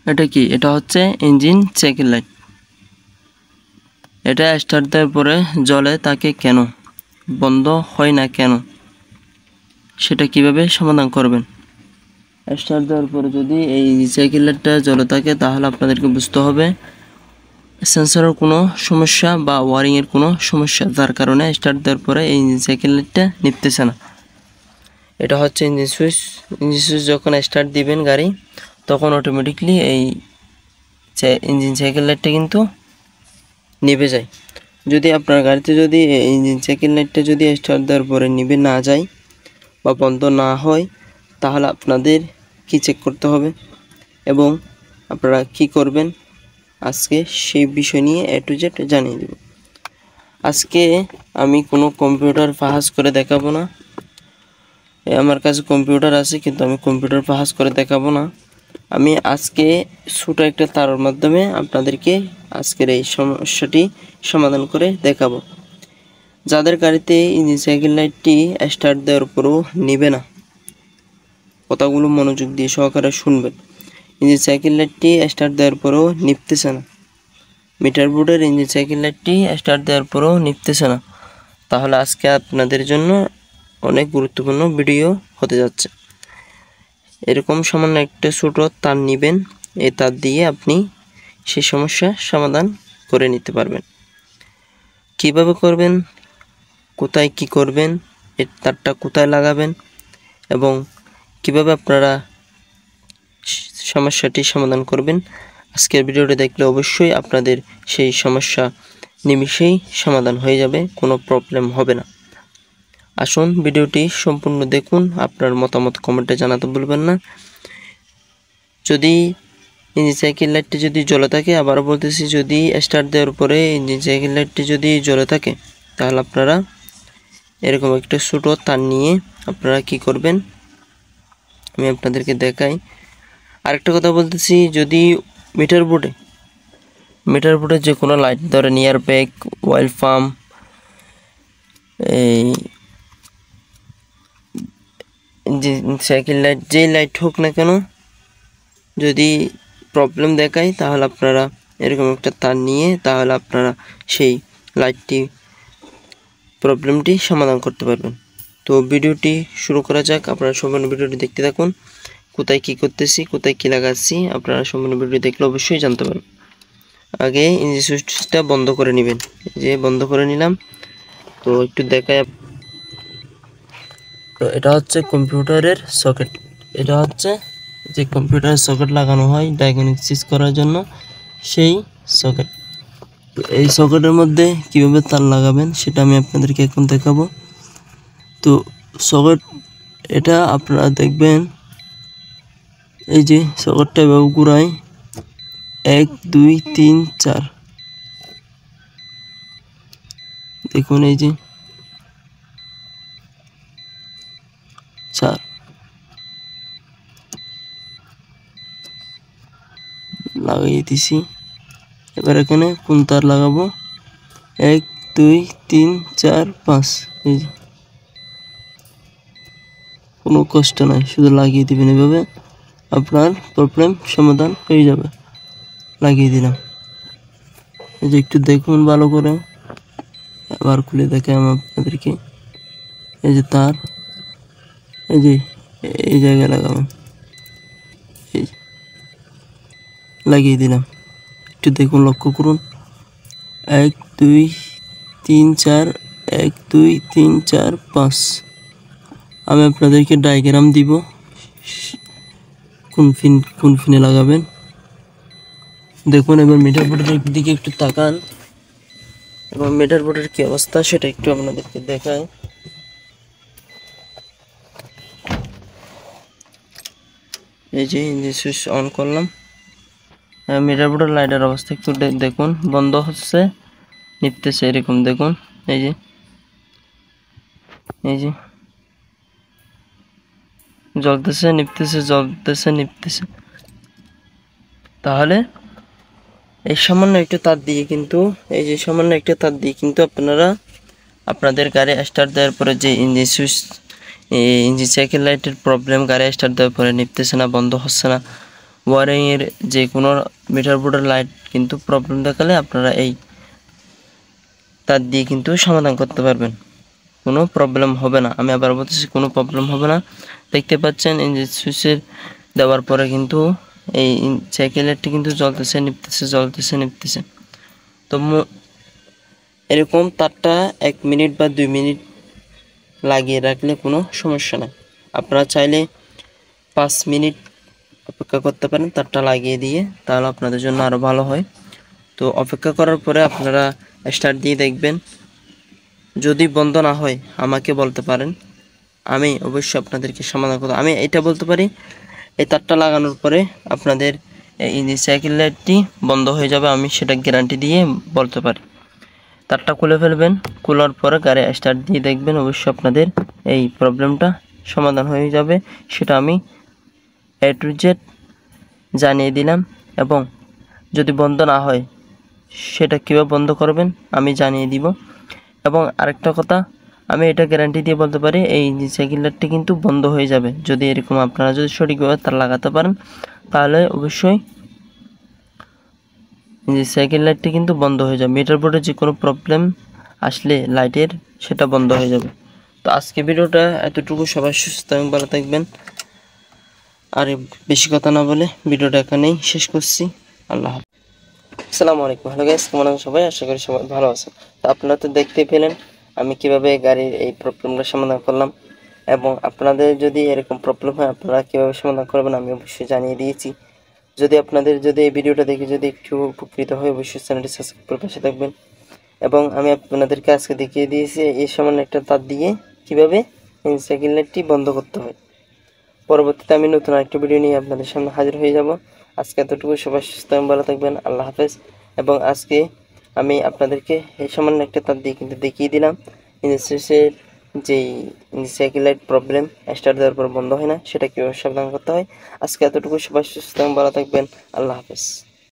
এটা কি? এটা হচ্ছে ইঞ্জিন সাইকেল লাইট। এটা স্টার্ট দেওয়ার পরে জ্বলে থাকে কেন, বন্ধ হয় না কেন, সেটা কিভাবে সমাধান করবেন? স্টার্ট দেওয়ার পরে যদি এই সাইকেল লাইটটা জ্বলে থাকে তাহলে আপনাদেরকে বুঝতে হবে সেন্সরের কোনো সমস্যা বা ওয়ারিংয়ের কোনো সমস্যা, যার কারণে স্টার্ট দেওয়ার পরে এই ইঞ্জিন সাইকেল লাইটটা নিভতেছে না। এটা হচ্ছে ইঞ্জিন সুইচ। ইঞ্জিন সুইচ যখন স্টার্ট দিবেন গাড়ি, তখন অটোমেটিকলি এই ইঞ্জিন সাইকেল লাইটটা কিন্তু নিভে যায়। যদি আপনার গাড়িতে যদি ইঞ্জিন সাইকেল লাইটটা যদি স্টার্ট দেওয়ার পরে নিভে না যায় বা বন্ধ না হয়, তাহলে আপনাদের কি চেক করতে হবে এবং আপনারা কি করবেন, আজকে সেই বিষয় নিয়ে A to Z জানিয়ে দেব। আজকে আমি কোনো কম্পিউটার ফাহাজ করে দেখাবো না। আমার কাছে কম্পিউটার আছে, কিন্তু আমি কম্পিউটার ফাহাজ করে দেখাবো না। আমি আজকে ছোট একটা তারের মাধ্যমে আপনাদেরকে আজকের এই সমস্যাটি সমাধান করে দেখাবো। যাদের গাড়িতে ইঞ্জিন সাইকেল লাইটটি স্টার্ট দেওয়ার পরও নিবে না, কথাগুলো মনোযোগ দিয়ে সহকারে শুনবেন। ইঞ্জিন সাইকেল লাইটটি স্টার্ট দেওয়ার পরও নিভতেছে না, মিটার বোর্ডের ইঞ্জিন সাইকেল লাইটটি স্টার্ট দেওয়ার পরও নিভতেছে না, তাহলে আজকে আপনাদের জন্য অনেক গুরুত্বপূর্ণ ভিডিও হতে যাচ্ছে। এরকম সামান্য একটা ছোট তার নেবেন, এই তার দিয়ে আপনি সেই সমস্যা সমাধান করে নিতে পারবেন। কিভাবে করবেন, কোথায় কি করবেন, এই তারটা কোথায় লাগাবেন এবং কিভাবে আপনারা সমস্যাটি সমাধান করবেন, আজকের ভিডিওটি দেখলে অবশ্যই আপনাদের সেই সমস্যা নিমিষেই সমাধান হয়ে যাবে, কোনো প্রবলেম হবে না। আসুন ভিডিওটি সম্পূর্ণ দেখুন, আপনার মতামত কমেন্টে জানাতে ভুলবেন না। যদি ইঞ্জিন সাইকেল লাইটটি যদি জ্বলে থাকে, আবারও বলতেছি, যদি স্টার্ট দেওয়ার পরে ইঞ্জিন সাইকেল লাইটটি যদি জ্বলে থাকে, তাহলে আপনারা এরকম একটা ছোটো তার নিয়ে আপনারা কি করবেন আমি আপনাদেরকে দেখাই। আরেকটা কথা বলতেছি, যদি মিটার বোর্ডে যে কোনো লাইট, ধরেন এয়ার ব্যাগ, অয়েল পাম্প, এই সাইকেল লাইট, যেই লাইট হোক না কেন, যদি প্রবলেম দেখায়, তাহলে আপনারা এরকম একটা তার নিয়ে তাহলে আপনারা সেই লাইটটি প্রবলেমটি সমাধান করতে পারবেন। তো ভিডিওটি শুরু করা যাক, আপনারা সম্পূর্ণ ভিডিওটি দেখতে থাকুন। কোথায় কি করতেছি, কোথায় কি লাগাচ্ছি, আপনারা সম্পূর্ণ ভিডিও দেখলে অবশ্যই জানতে পারবেন। আগে ইঞ্জিন সুইচটা বন্ধ করে নেবেন, যে বন্ধ করে নিলাম। তো একটু দেখাই, তো এটা হচ্ছে কম্পিউটারের সকেট। এটা হচ্ছে যে কম্পিউটারের সকেট লাগানো হয় ডায়াগনস্টিক্স করার জন্য, সেই সকেট। তো এই সকেটের মধ্যে কিভাবে তার লাগাবেন সেটা আমি আপনাদেরকে এখন দেখাবো। তো সকেট এটা আপনারা দেখবেন, এই যে সকেটটা এভাবে ঘুরাই, 1 2 3 4, দেখুন এই যে 4 লাগিয়ে দিছি। এবার এখানে কোন তার লাগাবো, 1 2 3 4 5, এই যে কোনো কষ্ট নাই, শুধু লাগিয়ে দিবেন, এভাবে আপনার প্রবলেম সমাধান হয়ে যাবে। লাগিয়ে দিলাম, এই যে একটু দেখুন ভালো করে, আবার খুলে দেখাই আমি আপনাদেরকে। এই যে তার, এই যে এই জায়গায় লাগাবেন, এই লাগিয়ে দিলাম, একটু দেখুন, লক্ষ্য করুন, 1 2 3 4, 1 2 3 4 5। আমি আপনাদেরকে ডায়াগ্রাম দিব কোন ফিনে লাগাবেন। দেখুন, এবার মিটার বোর্ডের দিকে একটু তাকান এবং মিটার বোর্ডের কি অবস্থা সেটা একটু আপনাদেরকে দেখায়। এই যে ইঞ্জিন সুইচ অন করলাম, মিটার বোর্ডের লাইটের অবস্থা একটু দেখুন, বন্ধ হচ্ছে, নিভতেছে, এরকম দেখুন, এই যে জ্বলতেছে, নিভতেছে, জ্বলতেছে, নিভতেছে। তাহলে এই সামান্য একটা তার দিয়ে কিন্তু, এই যে সামান্য একটা তার দিয়ে কিন্তু আপনারা আপনাদের গাড়ি স্টার্ট দেওয়ার পরে যে ইঞ্জিন সুইচ, ইঞ্জিন সাইকেল লাইটের প্রবলেম, গাড়ি স্টার্ট দেওয়ার পরে নিভতেছে না, বন্ধ হচ্ছে না, ওয়ারিংয়ের যে কোনো মিটার বোর্ডের লাইট কিন্তু প্রবলেম দেখালে আপনারা এই তার দিয়ে কিন্তু সমাধান করতে পারবেন, কোনো প্রবলেম হবে না। আমি আবার বলতেছি, কোনো প্রবলেম হবে না। দেখতে পাচ্ছেন এই যে সুইচের দেওয়ার পরে কিন্তু এই সাইকেলেরটি কিন্তু জ্বলতেছে নিপতেছে। তো এরকম তারটা 1 মিনিট বা 2 মিনিট লাগিয়ে রাখলে কোনো সমস্যা নাই। আপনারা চাইলে 5 মিনিট অপেক্ষা করতে পারেন তারটা লাগিয়ে দিয়ে, তাহলে আপনাদের জন্য আরও ভালো হয়। তো অপেক্ষা করার পরে আপনারা স্টার্ট দিয়ে দেখবেন, যদি বন্ধ না হয় আমাকে বলতে পারেন, আমি অবশ্যই আপনাদেরকে সমাধান করব। আমি এটা বলতে পারি, এই তারটা লাগানোর পরে আপনাদের এই সাইকেল লাইটটি বন্ধ হয়ে যাবে, আমি সেটা গ্যারান্টি দিয়ে বলতে পারি। তারটা খুলে ফেলবেন, খোলার পরে গাড়ি স্টার্ট দিয়ে দেখবেন, অবশ্যই আপনাদের এই প্রবলেমটা সমাধান হয়ে যাবে। সেটা আমি A to Z জানিয়ে দিলাম, এবং যদি বন্ধ না হয় সেটা কীভাবে বন্ধ করবেন আমি জানিয়ে দিব। এবং আরেকটা কথা, আমি এটা গ্যারান্টি দিয়ে বলতে পারি, এই সাইকেল লাইটটি কিন্তু বন্ধ হয়ে যাবে যদি এরকম আপনারা যদি সঠিকভাবে তার লাগাতে পারেন, তাহলে অবশ্যই সাইকেল লাইটটি কিন্তু বন্ধ হয়ে যাবে। মিটার বোর্ডে যে কোনো প্রবলেম আসলে লাইটের, সেটা বন্ধ হয়ে যাবে। তো আজকে ভিডিওটা এতটুকু, সবাই সুস্থ এবং ভালো থাকবেন। আর বেশি কথা না বলে ভিডিওটা এখানেই শেষ করছি। আল্লাহ হাফেজ। আসসালামু আলাইকুম। হ্যালো গাইস, কেমন আছেন সবাই? আশা করি সবাই ভালো আছেন। তো আপনারা তো দেখতেই পেলেন আমি কিভাবে গাড়ির এই প্রবলেমটা সমাধান করলাম, এবং আপনাদের যদি এরকম প্রবলেম হয় আপনারা কীভাবে সমাধান করবেন আমি অবশ্যই জানিয়ে দিয়েছি। যদি আপনাদের এই ভিডিওটা দেখে যদি একটু উপকৃত হয়, অবশ্যই চ্যানেলটি সাবস্ক্রাইব করে পাশে থাকবেন। এবং আমি আপনাদেরকে আজকে দেখিয়ে দিয়েছি এই সামান্য একটা তার দিয়ে কীভাবে সাইকেল লাইটটি বন্ধ করতে হয়। পরবর্তীতে আমি নতুন আরেকটা ভিডিও নিয়ে আপনাদের সামনে হাজির হয়ে যাব। আজকে এতটুকু, সবাই সুস্থ এবং ভালো থাকবেন। আল্লাহ হাফেজ। এবং আজকে আমি আপনাদেরকে এই সামান্য একটা তার দিয়ে কিন্তু দেখিয়ে দিলাম ইন্ডাস্ট্রিসের যেই সাইকেল লাইট প্রবলেম স্টার্ট দেওয়ার পর বন্ধ হয় না, সেটা কীভাবে সাবধান করতে হয়। আজকে এতটুকু, সবাই সুস্থ এবং ভালো থাকবেন। আল্লাহ হাফেজ।